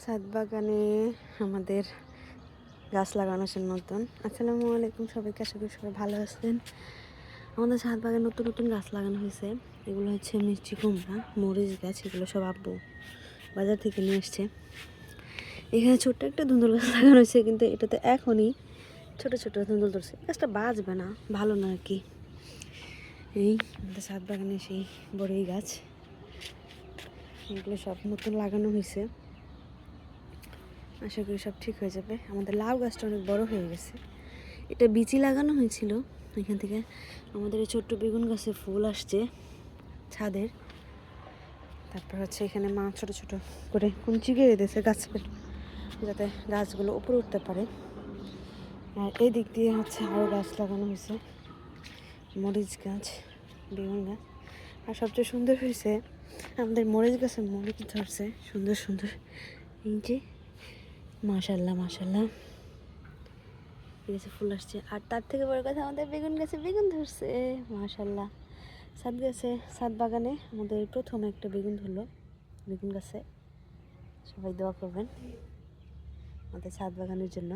ছাদ বাগানে আমাদের গাছ লাগানো আছে নতুন। আসসালামু আলাইকুম সবাইকে, আশা করি সবাই ভালো আছেন। আমাদের ছাদ বাগানে নতুন নতুন গাছ লাগানো হয়েছে। এগুলো হচ্ছে মিষ্টি কুমড়া, মরিচ গাছ, এগুলো সব আব্বু বাজার থেকে নিয়ে এসছে। এখানে ছোট্ট একটা ধুন্দুল গাছ লাগানো হয়েছে, কিন্তু এটাতে এখনই ছোট ছোট ধুন্দুল ধরছে। গাছটা বাঁচবে না, ভালো না আর কি। এই আমাদের ছাদ বাগানে সেই বড়ই গাছ, এগুলো সব নতুন লাগানো হয়েছে। আশা করি সব ঠিক হয়ে যাবে। আমাদের লাউ গাছটা অনেক বড় হয়ে গেছে। এটা বিচি লাগানো হয়েছিল, এখান থেকে আমাদের এই ছোট্ট বেগুন গাছে ফুল আসছে ছাদের। তারপর হচ্ছে এখানে মা ছোট ছোট করে কুঞ্চি গেড়ে দিয়েছে গাছের, যাতে গাছগুলো উপরে উঠতে পারে। আর এই দিক দিয়ে হচ্ছে আরও গাছ লাগানো হয়েছে, মরিচ গাছ, বেগুন গাছ। আর সবচেয়ে সুন্দর হয়েছে আমাদের মরিচ গাছে মরিচ ধরছে সুন্দর সুন্দর। এই যে মাশাল্লাহ মাশাল্লাহ, গাছে ফুল আসছে। আর তার থেকে বড় কথা, আমাদের বেগুন গাছে বেগুন ধরছে মাশাল্লাহ। ছাদ বাগানে আমাদের প্রথম একটা বেগুন ধরলো বেগুন গাছে। সবাই দোয়া করবেন আমাদের ছাদ বাগানের জন্য।